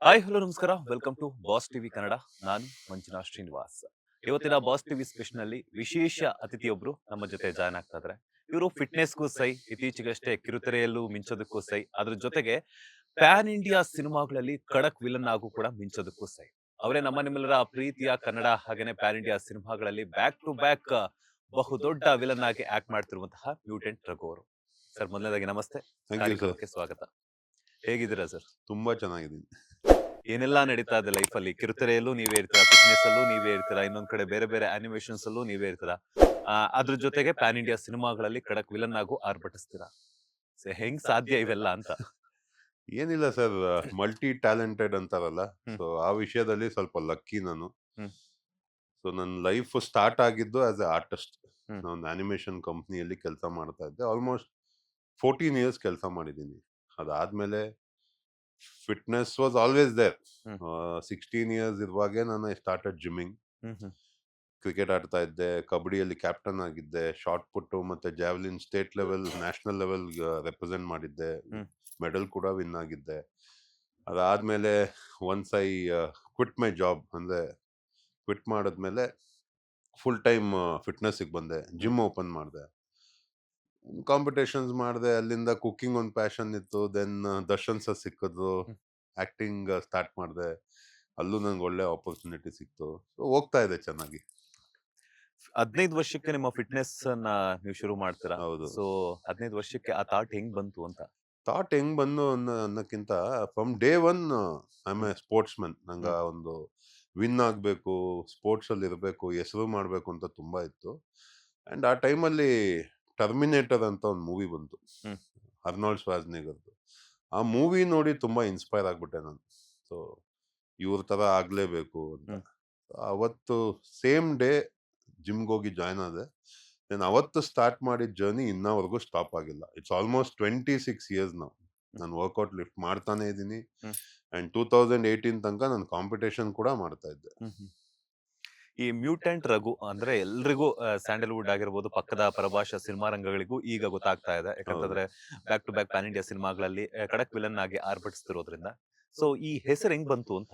Hi hello ನಮಸ್ಕಾರ welcome to boss TV Kannada. ನಾನು ಮಂಜುನಾಥ್ ಶ್ರೀನಿವಾಸ್. ಇವತ್ತಿನ ಬಾಸ್ ಟಿವಿ ಸ್ಪೆಷಲ್ ನಲ್ಲಿ ವಿಶೇಷ ಅತಿಥಿಯೊಬ್ರು ನಮ್ಮ ಜೊತೆ ಜಾಯ್ನ್ ಆಗ್ತಾ ಇದ್ದಾರೆ. ಇವರು ಫಿಟ್ನೆಸ್ಗೂ ಸೈ, ಇತ್ತೀಚೆಗಷ್ಟೇ ಕಿರುತೆರೆಯಲ್ಲೂ ಮಿಂಚೋದಕ್ಕೂ ಸೈ, ಅದ್ರ ಜೊತೆಗೆ ಪ್ಯಾನ್ ಇಂಡಿಯಾ ಸಿನಿಮಾಗಳಲ್ಲಿ ಖಡಕ್ ವಿಲನ್ ಆಗೂ ಕೂಡ ಮಿಂಚೋದಕ್ಕೂ ಸೈ. ಅವರೇ ನಮ್ಮ ನಿಮ್ಮೆಲ್ಲರ ಪ್ರೀತಿಯ ಕನ್ನಡ ಹಾಗೇನೆ ಪ್ಯಾನ್ ಇಂಡಿಯಾ ಸಿನಿಮಾಗಳಲ್ಲಿ ಬ್ಯಾಕ್ ಟು ಬ್ಯಾಕ್ ಬಹುದೊಡ್ಡ ವಿಲನ್ ಆಗಿ ಆಕ್ಟ್ ಮಾಡ್ತಿರುವಂತಹ ಮ್ಯೂಟೆಂಟ್ ರಘು ಅವರು. ಸರ್, ಮೊದಲನೇದಾಗಿ ನಮಸ್ತೆ. Thank you sir. ಕಾರ್ಯಕ್ರಮಕ್ಕೆ ಸ್ವಾಗತ. ಹೇಗಿದ್ದೀರಾ ಸರ್? ತುಂಬಾ ಚೆನ್ನಾಗಿದ್ದೀನಿ. ಏನೆಲ್ಲಾ ನಡೀತಾ ಇದೆ ಲೈಫ್ ಅಲ್ಲಿ? ಕಿರುತೆರೆಯಲ್ಲೂ ನೀವೇ ಇರ್ತೀರಾ, ಫಿಟ್ನೆಸ್ ಅಲ್ಲೂ ನೀವೇ ಇರ್ತೀರಾ, ಇನ್ನೊಂದ್ ಕಡೆ ಬೇರೆ ಬೇರೆ ಅನಿಮೇಷನ್ಸ್ ಅಲ್ಲೂ ನೀವೇ ಇರ್ತೀರಾ. ಅದ್ರ ಜೊತೆಗೆ ಪ್ಯಾನ್ ಇಂಡಿಯಾ ಸಿನಿಮಾಗಳಲ್ಲಿ ಖಡಕ್ ವಿಲನ್ ಆಗು ಆರ್ಭಟಿಸ್ತೀರಾ. ಹೆಂಗ್ ಸಾಧ್ಯ ಇವೆಲ್ಲ ಅಂತ? ಏನಿಲ್ಲ ಸರ್, ಮಲ್ಟಿ ಟ್ಯಾಲೆಂಟೆಡ್ ಅಂತಾರಲ್ಲ. ಹ್ಮ್. ಸೊ ಆ ವಿಷಯದಲ್ಲಿ ಸ್ವಲ್ಪ ಲಕ್ಕಿ ನಾನು. ಹ್ಮ್. ಸೊ ನನ್ನ ಲೈಫ್ ಸ್ಟಾರ್ಟ್ ಆಗಿದ್ದು ಆಸ್ ಎ ಆರ್ಟಿಸ್ಟ್. ಹ್ಮ್. ನಾನು ಅನಿಮೇಷನ್ ಕಂಪ್ನಿಯಲ್ಲಿ ಕೆಲಸ ಮಾಡ್ತಾ ಇದ್ದೆ. ಆಲ್ಮೋಸ್ಟ್ 14 ಇಯರ್ಸ್ ಕೆಲಸ ಮಾಡಿದ್ದೀನಿ. ಅದಾದ್ಮೇಲೆ fitness was always there. Hmm. 16 years ಇರುವಾಗೆ ನಾನು started gymming. Hmm. Hmm. Cricket ಆಡ್ತಾ ಇದ್ದೆ, ಕಬಡ್ಡಿಯಲ್ಲಿ ಕ್ಯಾಪ್ಟನ್ ಆಗಿದ್ದೆ, ಶಾರ್ಟ್ ಪುಟ್ಟು ಮತ್ತೆ javelin state level, national level represent ಮಾಡಿದ್ದೆ. ಹ್ಮ್. ಮೆಡಲ್ ಕೂಡ ವಿನ್ ಆಗಿದ್ದೆ. ಅದಾದ್ಮೇಲೆ once I quit my job, ಅಂದ್ರೆ ಕ್ವಿಟ್ ಮಾಡಿದ್ಮೇಲೆ ಫುಲ್ ಟೈಮ್ ಫಿಟ್ನೆಸ್ಸಿಗೆ ಬಂದೆ. ಹ್ಮ್. ಜಿಮ್ ಓಪನ್ ಮಾಡಿದೆ, ಕಾಂಪಿಟೇಷನ್ಸ್ ಮಾಡಿದೆ. ಅಲ್ಲಿಂದ ಕುಕ್ಕಿಂಗ್ ಒಂದು ಪ್ಯಾಷನ್ ಇತ್ತು. ದೆನ್ ದರ್ಶನ್ ಸರ್ ಸಿಕ್ಕಿದ್ರು, ಹ್ಮ್. ಆಕ್ಟಿಂಗ್ ಸ್ಟಾರ್ಟ್ ಮಾಡಿದೆ. ಅಲ್ಲೂ ನಂಗೆ ಒಳ್ಳೆ ಆಪರ್ಚುನಿಟಿ ಸಿಕ್ತು. ಸೊ ಹೋಗ್ತಾ ಇದೆ ಚೆನ್ನಾಗಿ. 15 ವರ್ಷಕ್ಕೆ ನಿಮ್ಮ ಫಿಟ್ನೆಸ್ ಅನ್ನ ನೀವು ಶುರು ಮಾಡ್ತೀರಾ. ಹೌದು. ಸೊ 15 ವರ್ಷಕ್ಕೆ ಆ ಥಾಟ್ ಹೆಂಗ್ ಬಂತು ಅಂತ? ಥಾಟ್ ಹೆಂಗ್ ಬಂದು ಅನ್ನೋಕ್ಕಿಂತ from day one I am hmm. A sportsman. ನಂಗೆ ಹ್ಮ್. ಒಂದು ವಿನ್ ಆಗಬೇಕು, ಸ್ಪೋರ್ಟ್ಸಲ್ಲಿ ಇರಬೇಕು, ಹೆಸರು ಮಾಡಬೇಕು ಅಂತ ತುಂಬ ಇತ್ತು. ಆ್ಯಂಡ್ ಆ ಟೈಮಲ್ಲಿ ಟರ್ಮಿನೇಟರ್ ಅಂತ ಒಂದು ಮೂವಿ ಬಂತು, ಹ್ಮ್. ಅರ್ನಾಲ್ಡ್ ಶ್ವಾರ್ಜ್ನೆಗರ್ದು. ಆ ಮೂವಿ ನೋಡಿ ತುಂಬ ಇನ್ಸ್ಪೈರ್ ಆಗಿಬಿಟ್ಟೆ ನಾನು. ಸೊ ಇವ್ರ ಥರ ಆಗಲೇಬೇಕು ಅಂತ. ಹ್ಮ್. ಅವತ್ತು ಸೇಮ್ ಡೇ ಜಿಮ್ಗೆ ಹೋಗಿ ಜಾಯ್ನ್ ಆದೆ. ನಾನು ಅವತ್ತು ಸ್ಟಾರ್ಟ್ ಮಾಡಿದ ಜರ್ನಿ ಇನ್ನವರೆಗೂ ಸ್ಟಾಪ್ ಆಗಿಲ್ಲ. ಇಟ್ಸ್ ಆಲ್ಮೋಸ್ಟ್ 26 ಇಯರ್ಸ್ ನಾವು. ಹ್ಮ್. ನಾನು ವರ್ಕೌಟ್ ಲಿಫ್ಟ್ ಮಾಡ್ತಾನೆ ಇದ್ದೀನಿ. ಹ್ಮ್. ಆ್ಯಂಡ್ 2018 ತನಕ ನಾನು ಕಾಂಪಿಟೇಷನ್ ಕೂಡ ಮಾಡ್ತಾ ಇದ್ದೆ. ಹ್ಮ್. ಹ್ಮ್. ಈ ಮ್ಯೂಟೆಂಟ್ ರಘು ಅಂದ್ರೆ ಎಲ್ರಿಗೂ ಸ್ಯಾಂಡಲ್ವುಡ್ ಆಗಿರ್ಬೋದು, ಪಕ್ಕದ ಪರಭಾಷಾ ಸಿನಿಮಾ ರಂಗಗಳಿಗೂ ಈಗ ಗೊತ್ತಾಗ್ತಾ ಇದೆ. ಹೌದು. ಯಾಕಂತಂದ್ರೆ back to back pan India ಸಿನಿಮಾಗಳಲ್ಲಿ ಖಡಕ್ ವಿಲನ್ ಆಗಿ ಆರ್ಭಟಿಸ್ತಿರೋದ್ರಿಂದ. ಸೊ ಈ ಹೆಸರು ಹೆಂಗ್ ಬಂತು ಅಂತ?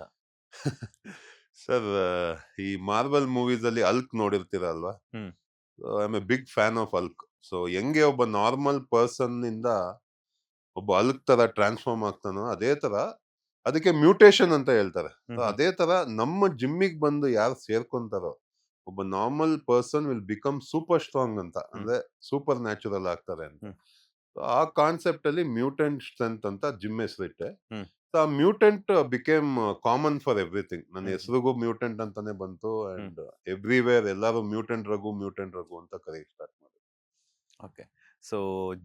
ಸರ್, ಈ ಮಾರ್ವೆಲ್ ಮೂವೀಸ್ ಅಲ್ಲಿ ಹಲ್ಕ್ ನೋಡಿರ್ತೀರ ಅಲ್ವಾ? Hmm. I am a big fan of Hulk. So ಹೆಂಗೆ ಒಬ್ಬ ನಾರ್ಮಲ್ ಪರ್ಸನ್ ಇಂದ ಒಬ್ಬ ಹಲ್ಕ್ ತರ ಟ್ರಾನ್ಸ್ಫಾರ್ಮ್ ಆಗ್ತಾನೋ, ಅದೇ ತರ ಅದಕ್ಕೆ ಮ್ಯೂಟೇಶನ್ ಅಂತ ಹೇಳ್ತಾರೆ. ಸೊ ಹ್ಮ್. ಹ್ಮ್. ಅದೇ ತರ ನಮ್ಮ ಜಿಮ್ಮಿಗೆ ಬಂದು ಯಾರು ಸೇರ್ಕೊಂತಾರೋ, ಒಬ್ಬ normal person will become super strong ಅಂತ, ಹ್ಮ್. ಅಂದ್ರೆ ಸೂಪರ್ ನ್ಯಾಚುರಲ್ ಆಗ್ತಾರೆ ಅಂತ. ಹ್ಮ್. So, ಆ ಕಾನ್ಸೆಪ್ಟ್ ಅಲ್ಲಿ ಮ್ಯೂಟೆಂಟ್ ಸ್ಟ್ರೆಂತ್ ಅಂತ ಜಿಮ್ ಹೆಸರಿಟ್ಟೆ. ಹ್ಮ್. ಸೊ ಆ mutant became common for everything. ನನ್ನ ಹ್ಮ್. ಹೆಸರಿಗೂ ಮ್ಯೂಟೆಂಟ್ ಅಂತಾನೆ ಬಂತು. ಹ್ಮ್. ಅಂಡ್ ಎವ್ರಿವೇರ್ ಎಲ್ಲರೂ ಮ್ಯೂಟೆಂಟ್ ರಘು ಅಂತ ಕರೆಯಕ್ ಸ್ಟಾರ್ಟ್ ಮಾಡಿದ್ರು. ಓಕೆ. ಸೊ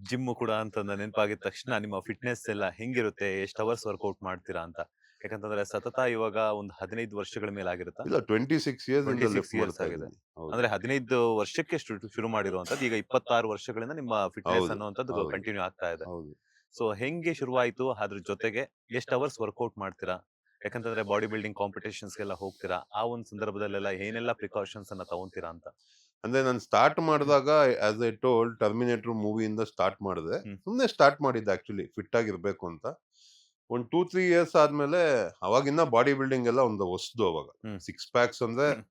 ಜಿಮ್ ಕೂಡ ಅಂತ ನೆನಪಾಗಿದ ತಕ್ಷಣ ನಿಮ್ಮ ಫಿಟ್ನೆಸ್ ಎಲ್ಲ ಹೆಂಗಿರುತ್ತೆ? ಎಷ್ಟು ಅವರ್ಸ್ ವರ್ಕೌಟ್ ಮಾಡ್ತೀರಾ ಅಂತ? ಯಾಕಂತಂದ್ರೆ ಸತತ ಇವಾಗ ಒಂದು 15 ವರ್ಷಗಳ ಮೇಲೆ ಆಗಿರುತ್ತಾ? ಇಲ್ಲ, 26 ಇಯರ್ಸ್ ಇಂದ 26 ಲಿಫ್ಟ್ ಇಯರ್ಸ್ ಮಾಡ್ತಾ ಆಗಿದೆ. ಇದ್ದೀನಿ. ಹೌದು. ಅಂದ್ರೆ 15 ವರ್ಷಕ್ಕೆ ಶುರು ಮಾಡಿರುವಂತದ್ದು ಈಗ 26 ವರ್ಷಗಳಿಂದ ನಿಮ್ಮ ಫಿಟ್ನೆಸ್ ಹೌದು. ಅನ್ನುವಂಥದ್ದು ಹೌದು. ಕಂಟಿನ್ಯೂ ಆಗ್ತಾ ಇದೆ. ಹೌದು. ಸೊ ಹೆಂಗೆ ಶುರುವಾಯ್ತು? ಅದ್ರ ಜೊತೆಗೆ ಎಷ್ಟು ಅವರ್ಸ್ ವರ್ಕೌಟ್ ಮಾಡ್ತೀರಾ? ಯಾಕಂತಂದ್ರೆ ಬಾಡಿ ಬಿಲ್ಡಿಂಗ್ ಕಾಂಪಿಟೇಷನ್ಸ್‌ಗೆಲ್ಲ ಹೋಗ್ತೀರಾ. ಆ ಒಂದು ಸಂದರ್ಭದಲ್ಲೆಲ್ಲ ಏನೆಲ್ಲ ಪ್ರಿಕಾಷನ್ಸ್ ಅನ್ನ ತಗೊಂತೀರಾ ಅಂತ? ಅಂದ್ರೆ ನಾನು ಸ್ಟಾರ್ಟ್ ಮಾಡಿದಾಗ ಆಸ್ ಐ ಟೋಲ್ಡ್ ಟರ್ಮಿನೇಟರ್ ಮೂವಿಯಿಂದ ಸ್ಟಾರ್ಟ್ ಮಾಡಿದೆ. ಹ್ಮ್. ಸುಮ್ನೆ ಸ್ಟಾರ್ಟ್ ಮಾಡಿದ್ದೆ ಆಕ್ಚುಲಿ ಫಿಟ್ ಆಗಿರ್ಬೇಕು ಅಂತ. ಒಂದು 2-3 ಇಯರ್ಸ್ ಆದ್ಮೇಲೆ ಅವಾಗಿನ್ನ ಬಾಡಿ ಬಿಲ್ಡಿಂಗ್ ಎಲ್ಲ ಒಂದು ಹೊಸದು ಅವಾಗ. ಹ್ಮ್. ಸಿಕ್ಸ್ ಪ್ಯಾಕ್ಸ್ ಅಂದ್ರೆ ಹ್ಮ್.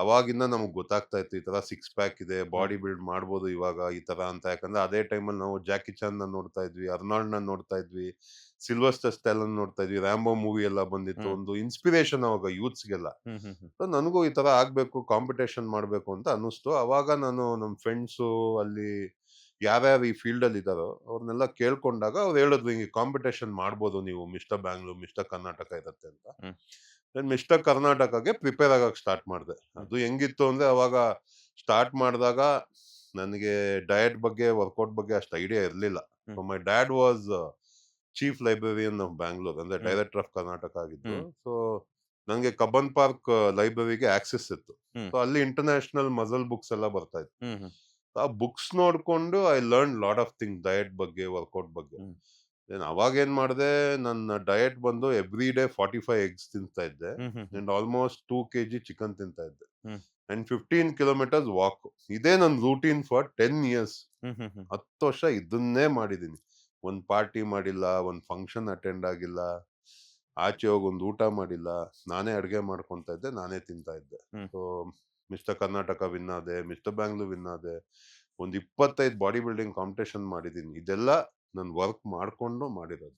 ಅವಾಗಿಂದ ನಮಗ್ ಗೊತ್ತಾಗ್ತಾ ಇತ್ತು ಈ ತರ ಸಿಕ್ಸ್ ಪ್ಯಾಕ್ ಇದೆ, ಹ್ಮ್. ಬಾಡಿ ಬಿಲ್ಡ್ ಮಾಡ್ಬೋದು ಇವಾಗ ಈ ತರ ಅಂತ. ಯಾಕಂದ್ರೆ ಅದೇ ಟೈಮಲ್ಲಿ ನಾವು ಜಾಕಿ ಚಾನ್ ನೋಡ್ತಾ ಇದ್ವಿ, ಅರ್ನಾಲ್ಡ್ ನೋಡ್ತಾ ಇದ್ವಿ, ಸಿಲ್ವಸ್ಟರ್ ಸ್ಟಾಲೋನ್ ನೋಡ್ತಾ ಇದ್ವಿ, ರ್ಯಾಂಬೋ ಮೂವಿ ಎಲ್ಲ ಬಂದಿತ್ತು. ಹ್ಮ್. ಒಂದು ಇನ್ಸ್ಪಿರೇಷನ್ ಅವಾಗ ಯೂತ್ಸ್ಗೆಲ್ಲ. ಹ್ಮ್. ಹ್ಮ್. ಹ್ಮ್. ಸೊ ನನಗೂ ಈ ತರ ಆಗ್ಬೇಕು, ಕಾಂಪಿಟೇಷನ್ ಮಾಡ್ಬೇಕು ಅಂತ ಅನ್ನಿಸ್ತು. ಅವಾಗ ನಾನು ನಮ್ಮ ಫ್ರೆಂಡ್ಸು ಅಲ್ಲಿ ಯಾರ್ಯಾರು ಈ ಫೀಲ್ಡ್ ಅಲ್ಲಿ ಇದಾರೋ ಅವ್ರನ್ನೆಲ್ಲ ಕೇಳ್ಕೊಂಡಾಗ ಅವ್ರು ಹೇಳಿದ್ರು, ಹಿಂಗೆ ಕಾಂಪಿಟೇಷನ್ ಮಾಡ್ಬೋದು ನೀವು, ಮಿಸ್ಟರ್ ಬ್ಯಾಂಗ್ಳೂರ್, ಮಿಸ್ಟರ್ ಕರ್ನಾಟಕ ಇರತ್ತೆ ಅಂತ. ಹ್ಮ್. ನಾನು ಮಿಸ್ಟರ್ ಕರ್ನಾಟಕಗೆ ಪ್ರಿಪೇರ್ ಆಗಕ್ ಸ್ಟಾರ್ಟ್ ಮಾಡಿದೆ. ಹ್ಮ್. ಅದು ಹೆಂಗಿತ್ತು ಅಂದ್ರೆ ಅವಾಗ ಸ್ಟಾರ್ಟ್ ಮಾಡಿದಾಗ ನನಗೆ ಡಯಟ್ ಬಗ್ಗೆ, ವರ್ಕೌಟ್ ಬಗ್ಗೆ ಅಷ್ಟು ಐಡಿಯಾ ಇರಲಿಲ್ಲ. Hmm. So my dad was chief librarian of Bangalore, ಅಂದ್ರೆ ಹ್ಮ್. ಡೈರೆಕ್ಟರ್ ಆಫ್ ಕರ್ನಾಟಕ ಆಗಿದ್ರು. ಹ್ಮ್. ಸೊ ನಂಗೆ ಕಬ್ಬನ್ ಪಾರ್ಕ್ ಲೈಬ್ರರಿಗೆ ಆಕ್ಸೆಸ್ ಇತ್ತು. ಹ್ಮ್. ಸೊ ಅಲ್ಲಿ ಇಂಟರ್ನ್ಯಾಷನಲ್ ಮಸಲ್ ಬುಕ್ಸ್ ಎಲ್ಲ ಬರ್ತಾ ಇತ್ತು. ಹ್ಮ್. ಹ್ಮ್. ಆ ಬುಕ್ಸ್ ನೋಡ್ಕೊಂಡು I learn lot of thing diet ಬಗ್ಗೆ, ವರ್ಕೌಟ್ ಬಗ್ಗೆ. ಹ್ಮ್. ದೆನ್ ಅವಾಗ ಏನ್ ಮಾಡಿದೆ, ನನ್ನ ಡಯಟ್ ಬಂದು ಎವ್ರಿ ಡೇ 45 ಎಗ್ಸ್ ತಿಂತಾ ಇದ್ದೆ. Hmm. Hmm. Hmm. And almost 2 KG chicken ತಿಂತಾ ಇದ್ದೆ. ಹ್ಮ್. And 15 kilometres walk. ಇದೇ ನನ್ನ routine for 10 years. Hmm. Hmm. Hmm. 10 ವರ್ಷ ಇದನ್ನೇ ಮಾಡಿದೀನಿ. ಒಂದ್ ಪಾರ್ಟಿ ಮಾಡಿಲ್ಲ, ಒಂದ್ ಫಂಕ್ಷನ್ ಅಟೆಂಡ್ ಆಗಿಲ್ಲ. ಆಚೆ ಹೋಗಿ ಒಂದು ಊಟ ಮಾಡಿಲ್ಲ. ನಾನೇ ಅಡುಗೆ ಮಾಡ್ಕೊಂತ ಇದ್ದೆ, ನಾನೇ ತಿಂತಾ ಇದ್ದೆ. ಹ್ಮ್. ಸೊ ಮಿಸ್ಟರ್ ಕರ್ನಾಟಕ ವಿನ್ ಆದೆ, ಮಿಸ್ಟರ್ ಬ್ಯಾಂಗ್ಳೂರ್ ವಿನ್ ಆದೆ. ಒಂದು 25 ಬಾಡಿ ಬಿಲ್ಡಿಂಗ್ ಕಾಂಪಿಟೇಷನ್ ಮಾಡಿದ್ದೀನಿ. ಇದೆಲ್ಲ ನಾನು ವರ್ಕ್ ಮಾಡ್ಕೊಂಡು ಮಾಡಿರೋದು.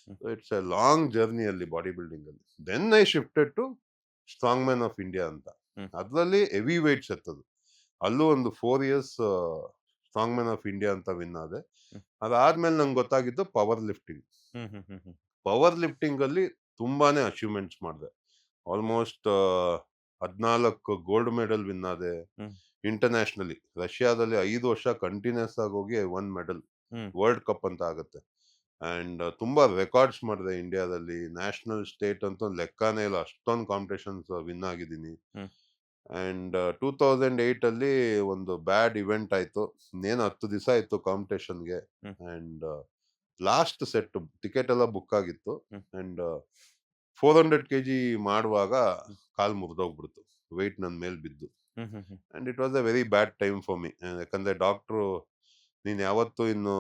Hmm. It's a long journey ಅಲ್ಲಿ ಬಾಡಿ ಬಿಲ್ಡಿಂಗ್ ಅಲ್ಲಿ. Then I shifted to strong man of India ಅಂತ. ಹ್ಮ್. ಅದ್ರಲ್ಲಿ ಹೆವಿ ವೇಟ್ಸ್ ಎತ್ತದು. ಅಲ್ಲೂ ಒಂದು 4 years strong man of India ಅಂತ ವಿನ್ ಆದೆ. ಹ್ಮ್. ಅದಾದ್ಮೇಲೆ ನಂಗೆ ಗೊತ್ತಾಗಿದ್ದು power lifting. Hmm hmm hmm hmm power lifting ಅಲ್ಲಿ ತುಂಬಾನೇ ಅಚೀವ್ಮೆಂಟ್ಸ್ ಮಾಡಿದೆ. ಆಲ್ಮೋಸ್ಟ್ 14 ಗೋಲ್ಡ್ ಮೆಡಲ್ ವಿನ್ ಆದೆ. ಹ್ಮ್. ಇಂಟರ್ನ್ಯಾಷನಲಿ ರಷ್ಯಾದಲ್ಲಿ 5 ವರ್ಷ ಕಂಟಿನ್ಯೂಸ್ ಆಗಿ ಹೋಗಿ 1 ಮೆಡಲ್. ಹ್ಮ್. ವರ್ಲ್ಡ್ ಕಪ್ ಅಂತ ಆಗುತ್ತೆ. ಅಂಡ್ ತುಂಬಾ ರೆಕಾರ್ಡ್ಸ್ ಮಾಡಿದೆ ಇಂಡಿಯಾದಲ್ಲಿ. ನ್ಯಾಷನಲ್ ಸ್ಟೇಟ್ ಅಂತೂ ಲೆಕ್ಕನೇ ಇಲ್ಲ, ಅಷ್ಟೊಂದು ಕಾಂಪಿಟೇಷನ್ಸ್ ವಿನ್ ಆಗಿದ್ದೀನಿ. ಹ್ಮ್. ಅಂಡ್ 2008 ಅಲ್ಲಿ ಒಂದು ಬ್ಯಾಡ್ ಇವೆಂಟ್ ಆಯ್ತು. ಇನ್ನೇನು 10 ದಿವಸ ಇತ್ತು ಕಾಂಪಿಟೇಷನ್ಗೆ. ಹ್ಮ್. ಅಂಡ್ ಲಾಸ್ಟ್ ಸೆಟ್ ಟಿಕೆಟ್ ಎಲ್ಲ ಬುಕ್ ಆಗಿತ್ತು. ಹ್ಮ್. ಅಂಡ್ 400 ಕೆಜಿ ಮಾಡುವಾಗ ಹ್ಮ್. ಕಾಲ್ ಮುರಿದೋಗ್ಬಿಡ್ತು, ವೆಯ್ಟ್ ನನ್ನ ಮೇಲೆ ಬಿದ್ದು. Hmm hmm hmm and it was a very bad time for me. ಯಾಕಂದ್ರೆ ಡಾಕ್ಟ್ರು ನೀನ್ ಯಾವತ್ತೂ ಇನ್ನು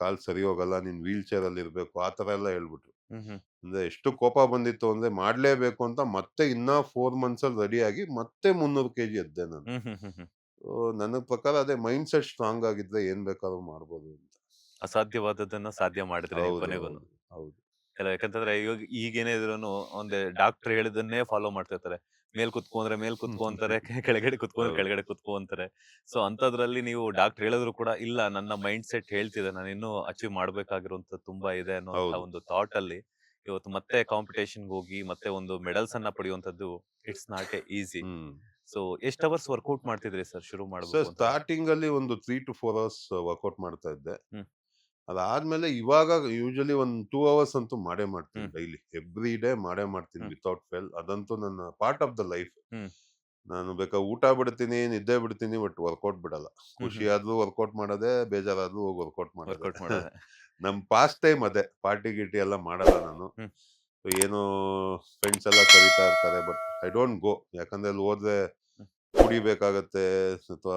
ಕಾಲ್ ಸರಿ ಹೋಗಲ್ಲ, ನೀನ್ ವೀಲ್ ಚೇರ್ ಅಲ್ಲಿ ಇರ್ಬೇಕು, ಆ ತರ ಎಲ್ಲ ಹೇಳ್ಬಿಟ್ರು. ಹ್ಮ್ ಹ್ಮ್ ಅಂದ್ರೆ ಎಷ್ಟು ಕೋಪ ಬಂದಿತ್ತು ಅಂದ್ರೆ ಮಾಡ್ಲೇಬೇಕು ಅಂತ ಮತ್ತೆ ಇನ್ನ 4 ಮಂತ್ಸ್ ಅಲ್ಲಿ ರೆಡಿ ಆಗಿ ಮತ್ತೆ 300 ಕೆಜಿ ಎದ್ದೆ ನಾನು. ಹ್ಮ್ ಹ್ಮ್ ಹ್ಮ್ ಹ್ಮ್ ನನ್ನ ಪ್ರಕಾರ ಅದೇ ಮೈಂಡ್ ಸೆಟ್ ಸ್ಟ್ರಾಂಗ್ ಆಗಿದ್ರೆ ಏನ್ ಬೇಕಾದ್ರೂ ಮಾಡ್ಬೋದು ಅಂತ. ಅಸಾಧ್ಯವಾದದನ್ನ ಸಾಧ್ಯ ಮಾಡಿದ್ರೆ ನೀವು ಹೌದು ಕೊನೆಗೂ. ಹೌದು ಹೌದು. ಎಲ್ಲ ಯಾಕಂತಂದ್ರೆ ಇವಾಗ ಈಗೇನೇ ಇದ್ರೂನು ಒಂದೇ ಡಾಕ್ಟರ್ ಹೇಳಿದನ್ನೇ ಫಾಲೋ ಮಾಡ್ತಿರ್ತಾರೆ. ಮೇಲ್ ಕುತ್ಕೊಂಡ್ರೆ ಮೇಲ್ ಕುತ್ಕೊ ಅಂತಾರೆ, ಕೆಳಗಡೆ ಕುತ್ಕೊಂಡ್ರೆ ಹೌದು. ಕೆಳಗಡೆ ಕುತ್ಕೊ ಅಂತಾರೆ. ಸೊ ಅಂತದ್ರಲ್ಲಿ ನೀವು ಡಾಕ್ಟರ್ ಹೇಳಿದ್ರು ಕೂಡ ಇಲ್ಲ, ನನ್ನ ಮೈಂಡ್ ಸೆಟ್ ಹೇಳ್ತಿದೆ, ನಾನು ಇನ್ನೂ ಅಚೀವ್ ಮಾಡ್ಬೇಕಾಗಿರುವಂತ ತುಂಬಾ ಇದೆ ಅನ್ನುವಂತ ಹೌದು. ಒಂದು ಥಾಟ್ ಅಲ್ಲಿ ಇವತ್ತು ಮತ್ತೆ ಕಾಂಪಿಟೇಷನ್ಗೆ ಹೋಗಿ ಮತ್ತೆ ಒಂದು ಮೆಡಲ್ಸ್ ಅನ್ನ ಪಡೆಯುವಂತದ್ದು it's not a easy. Hmm. So ಎಷ್ಟು ಅವರ್ಸ್ ವರ್ಕೌಟ್ ಮಾಡ್ತಿದ್ರಿ ಸರ್ ಶುರು ಸರ್ ಮಾಡ್ಬೇಕು ಅಂತ? ಸ್ಟಾರ್ಟಿಂಗ್ ಅಲ್ಲಿ ಒಂದು 3 to 4 ಅವರ್ಸ್ ವರ್ಕೌಟ್ ಮಾಡ್ತಾ ಇದ್ದೆ. ಹ್ಮ್. ಅದಾದ್ಮೇಲೆ ಇವಾಗ ಯೂಶಲಿ ಒಂದು 2 ಅವರ್ಸ್ ಅಂತೂ ಮಾಡೇ ಮಾಡ್ತೀನಿ ಹ್ಮ್. ಡೈಲಿ. ಎವ್ರಿ ಡೇ ಮಾಡೇ ಮಾಡ್ತೀನಿ ಹ್ಮ್. Without fail. ಅದಂತೂ ನನ್ನ ಪಾರ್ಟ್ ಆಫ್ ದ ಲೈಫ್. ಹ್ಮ್. ನಾನು ಬೇಕಾ ಊಟ ಬಿಡ್ತೀನಿ, ನಿದ್ದೆ ಬಿಡ್ತೀನಿ, ಬಟ್ ವರ್ಕೌಟ್ ಬಿಡಲ್ಲ. ಖುಷಿ ಆದ್ರೂ ವರ್ಕೌಟ್ ಮಾಡೋದೇ, ಬೇಜಾರಾದ್ರೂ ಹೋಗಿ ವರ್ಕೌಟ್ ಮಾಡೋದೇ. ವರ್ಕೌಟ್ ಮಾಡೋದೆ. ನಮ್ ಪಾಸ್ಟ್ ಟೈಮ್ ಅದೇ. ಪಾರ್ಟಿ ಗಿಟಿ ಎಲ್ಲ ಮಾಡಲ್ಲ ನಾನು. ಹ್ಮ್. So ಏನೋ ಫ್ರೆಂಡ್ಸ್ ಎಲ್ಲ ಕರೀತಾ ಇರ್ತಾರೆ, ಬಟ್ ಐ ಡೋಂಟ್ ಗೋ. ಯಾಕಂದ್ರೆ ಅಲ್ಲಿ ಹೋದ್ರೆ ಹ್ಮ್. ಕುಡಿಬೇಕಾಗತ್ತೆ ಅಥವಾ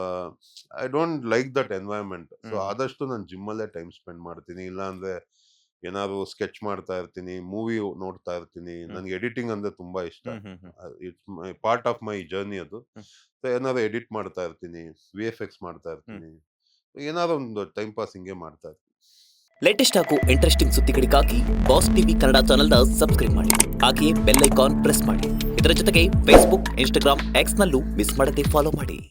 I don't like that environment. So hmm. ಆದಷ್ಟು ನಾನು ಜಿಮ್ ಅಲ್ಲೇ ಟೈಮ್ ಸ್ಪೆಂಡ್ ಮಾಡ್ತೀನಿ. ಇಲ್ಲ ಅಂದ್ರೆ ಏನಾದ್ರು ಸ್ಕೆಚ್ ಮಾಡ್ತಾ ಇರ್ತೀನಿ, ಮೂವಿ ನೋಡ್ತಾ ಇರ್ತೀನಿ. ಹ್ಮ್. ನನ್ಗೆ ಎಡಿಟಿಂಗ್ ಅಂದ್ರೆ ತುಂಬಾ ಇಷ್ಟ. Hmm hmm hmm it's my part of my journey ಅದು. ಹ್ಮ್. ಸೊ ಏನಾದ್ರು ಎಡಿಟ್ ಮಾಡ್ತಾ ಇರ್ತೀನಿ, VFX ಮಾಡ್ತಾ ಇರ್ತೀನಿ. ಏನಾದ್ರು ಒಂದು ಟೈಮ್ ಪಾಸ್ ಹಿಂಗೆ ಮಾಡ್ತಾ ಇರ್ತೀನಿ. ಲೇಟೆಸ್ಟ್ ಹಾಗೂ ಇಂಟ್ರೆಸ್ಟಿಂಗ್ ಸುದ್ದಿಗಳಿಗಾಗಿ ಬಾಸ್ ಟಿವಿ ಕನ್ನಡ ಚಾನೆಲ್ನ ಸಬ್ಸ್ಕ್ರೈಬ್ ಮಾಡಿ. ಹಾಗೆಯೇ ಬೆಲ್ ಐಕಾನ್ ಪ್ರೆಸ್ ಮಾಡಿ. ಇದರ ಜೊತೆಗೆ ಫೇಸ್ಬುಕ್, ಇನ್ಸ್ಟಾಗ್ರಾಮ್, ಎಕ್ಸ್ನಲ್ಲೂ ಮಿಸ್ ಮಾಡದೆ ಫಾಲೋ ಮಾಡಿ.